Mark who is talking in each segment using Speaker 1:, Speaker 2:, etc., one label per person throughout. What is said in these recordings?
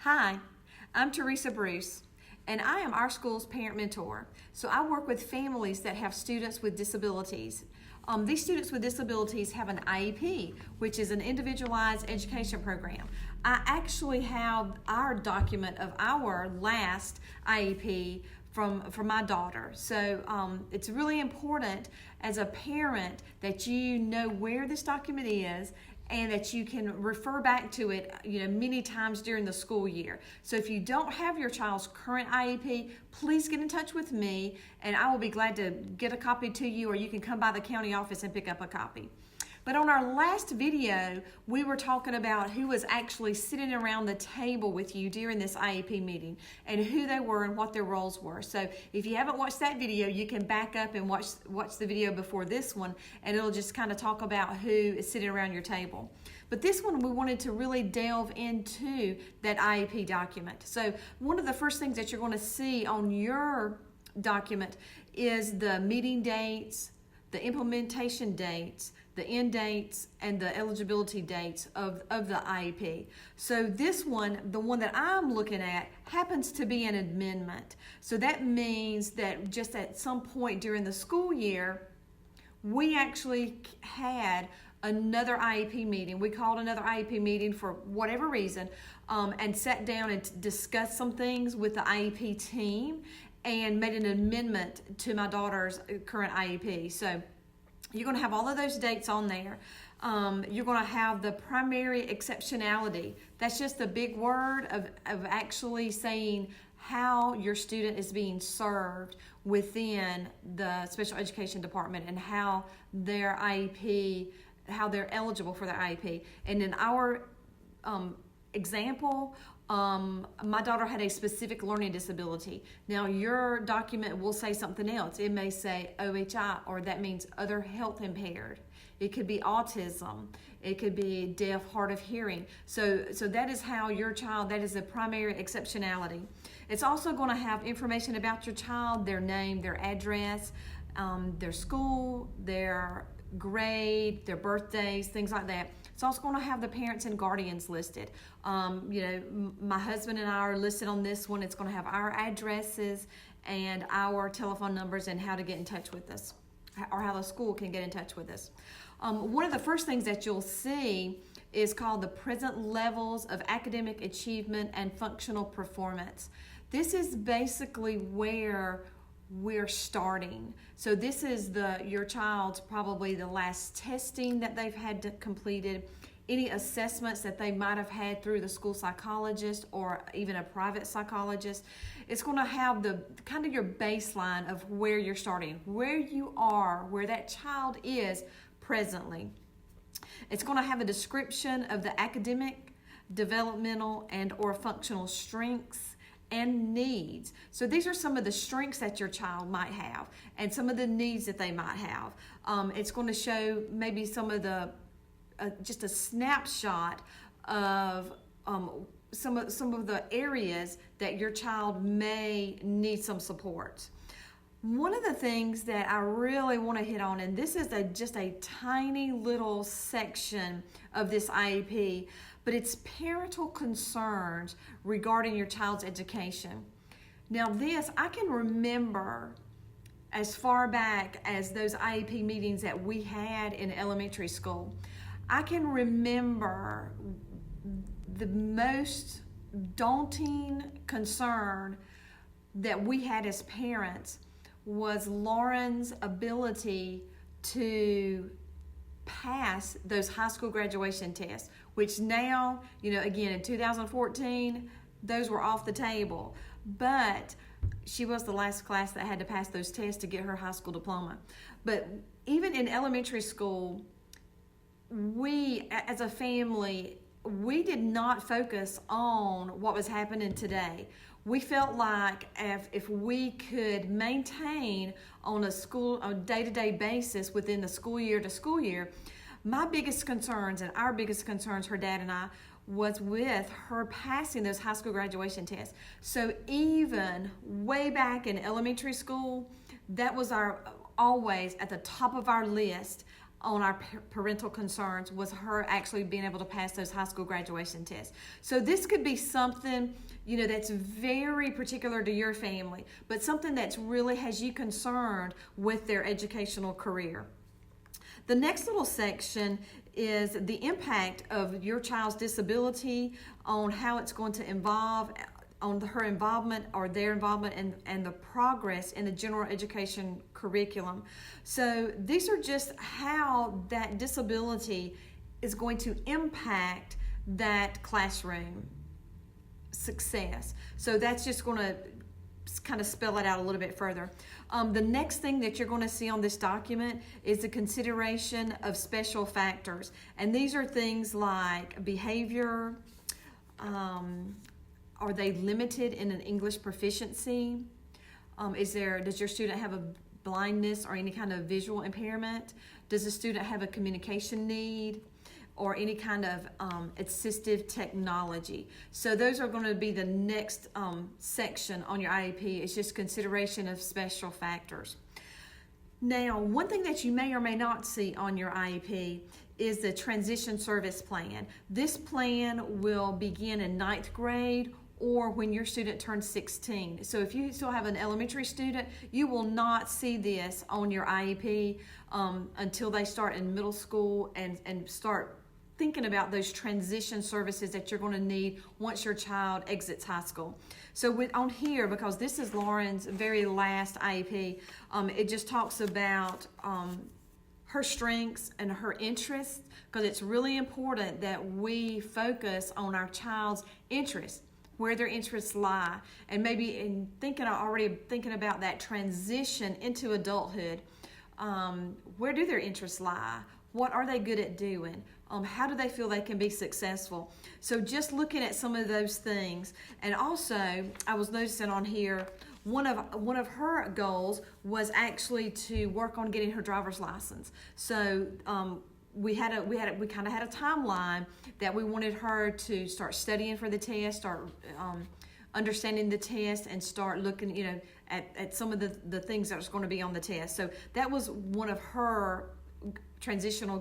Speaker 1: Hi, I'm Teresa Bruce, and I am our school's parent mentor. So I work with families that have students with disabilities. These students with disabilities have an IEP, which is an individualized education program. I actually have our document of our last IEP from my daughter. So it's really important as a parent that you know where this document is and that you can refer back to it, many times during the school year. So if you don't have your child's current IEP, please get in touch with me and I will be glad to get a copy to you, or you can come by the county office and pick up a copy. But on our last video, we were talking about who was actually sitting around the table with you during this IEP meeting and who they were and what their roles were. So if you haven't watched that video, you can back up and watch the video before this one, and it'll just kind of talk about who is sitting around your table. But this one, we wanted to really delve into that IEP document. So one of the first things that you're going to see on your document is the meeting dates, the implementation dates, the end dates, and the eligibility dates of the IEP. So this one, the one that I'm looking at, happens to be an amendment. So that means that just at some point during the school year, we actually had another IEP meeting. We called another IEP meeting for whatever reason, and sat down and discussed some things with the IEP team and made an amendment to my daughter's current IEP. So you're going to have all of those dates on there. You're going to have the primary exceptionality. That's just a big word of actually saying how your student is being served within the special education department and how their IEP, how they're eligible for their IEP. And in our example, my daughter had a specific learning disability. Now your document will say something else. It may say OHI, or that means other health impaired. It could be autism. It could be deaf, hard of hearing. So that is how your child, that is the primary exceptionality. It's also going to have information about your child, their name, their address, their school, their grade, their birthdays, things like that. It's also going to have the parents and guardians listed. My husband and I are listed on this one. It's going to have our addresses and our telephone numbers and how to get in touch with us, or how the school can get in touch with us. One of the first things that you'll see is called the present levels of academic achievement and functional performance. This is basically where we're starting. So this is your child's probably the last testing that they've had completed, any assessments that they might have had through the school psychologist or even a private psychologist. It's going to have the kind of your baseline of where you're starting, where you are, where that child is presently. It's going to have a description of the academic, developmental, and or functional strengths and needs. So these are some of the strengths that your child might have and some of the needs that they might have. It's going to show maybe some of the just a snapshot of some of the areas that your child may need some support. One of the things that I really want to hit on, and this is just a tiny little section of this IEP, but it's parental concerns regarding your child's education. Now this, I can remember as far back as those IEP meetings that we had in elementary school. I can remember the most daunting concern that we had as parents was Lauren's ability to pass those high school graduation tests, which now, again, in 2014, those were off the table. But she was the last class that had to pass those tests to get her high school diploma. But even in elementary school, we, as a family, we did not focus on what was happening today. We felt like if we could maintain on a day-to-day basis within the school year to school year, my biggest concerns and our biggest concerns, her dad and I, was with her passing those high school graduation tests. So even way back in elementary school, that was always at the top of our list on our parental concerns was her actually being able to pass those high school graduation tests. So this could be something, that's very particular to your family, but something that's really has you concerned with their educational career. The next little section is the impact of your child's disability on how it's going to involve on her involvement or their involvement and the progress in the general education curriculum. So these are just how that disability is going to impact that classroom success. So that's just going to kind of spell it out a little bit further. The next thing that you're going to see on this document is the consideration of special factors. And these are things like behavior, are they limited in an English proficiency? Does your student have a blindness or any kind of visual impairment? Does the student have a communication need or any kind of assistive technology? So those are going to be the next section on your IEP. It's just consideration of special factors. Now, one thing that you may or may not see on your IEP is the transition service plan. This plan will begin in 9th grade or when your student turns 16. So if you still have an elementary student, you will not see this on your IEP until they start in middle school and start thinking about those transition services that you're going to need once your child exits high school. So on here, because this is Lauren's very last IEP, it just talks about her strengths and her interests, because it's really important that we focus on our child's interests, where their interests lie, and maybe already thinking about that transition into adulthood. Where do their interests lie? What are they good at doing? How do they feel they can be successful? So just looking at some of those things. And also, I was noticing on here, one of her goals was actually to work on getting her driver's license. So we kind of had a timeline that we wanted her to start studying for the test, start understanding the test, and start looking, at some of the things that was going to be on the test. So that was one of her transitional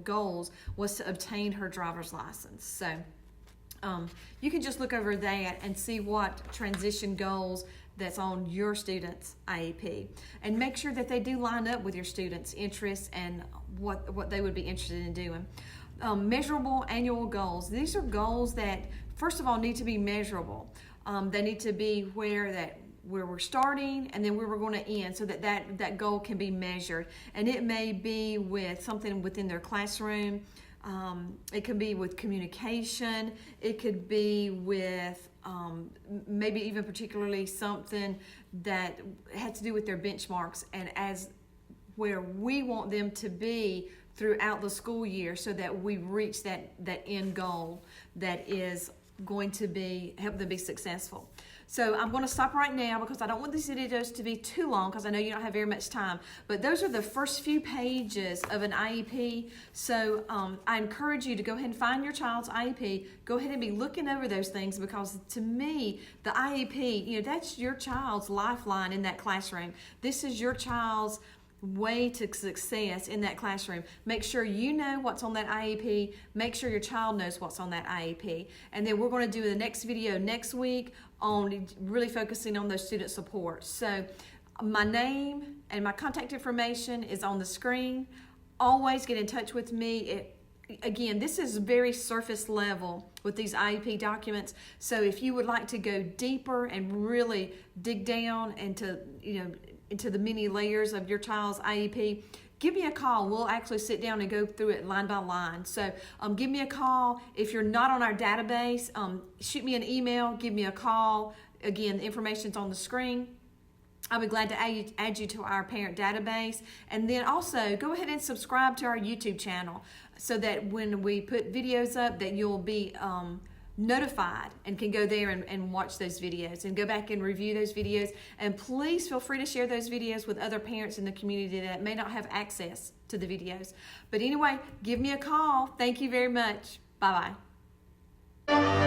Speaker 1: goals, was to obtain her driver's license. So you can just look over that and see what transition goals that's on your student's IEP, and make sure that they do line up with your students' interests and what they would be interested in doing. Measurable annual goals. These are goals that, first of all, need to be measurable. They need to be where we're starting and then where we're going to end, so that goal can be measured. And it may be with something within their classroom. It can be with communication. It could be with maybe even particularly something that has to do with their benchmarks and as where we want them to be throughout the school year, so that we reach that end goal that is going to help them be successful. So I'm going to stop right now because I don't want these videos to be too long, because I know you don't have very much time. But those are the first few pages of an IEP. So I encourage you to go ahead and find your child's IEP. Go ahead and be looking over those things, because to me, the IEP, that's your child's lifeline in that classroom. This is your child's way to success in that classroom. Make sure you know what's on that IEP. Make sure your child knows what's on that IEP. And then we're going to do the next video next week on really focusing on those student support. So my name and my contact information is on the screen. Always get in touch with me. Again, this is very surface level with these IEP documents. So if you would like to go deeper and really dig down into the many layers of your child's IEP, give me a call. We'll actually sit down and go through it line by line. So give me a call. If you're not on our database, shoot me an email, give me a call. Again, the information's on the screen. I'll be glad to add you to our parent database. And then also go ahead and subscribe to our YouTube channel, so that when we put videos up, that you'll be notified and can go there and watch those videos and go back and review those videos. And please feel free to share those videos with other parents in the community that may not have access to the videos. But anyway, give me a call. Thank you very much. Bye-bye.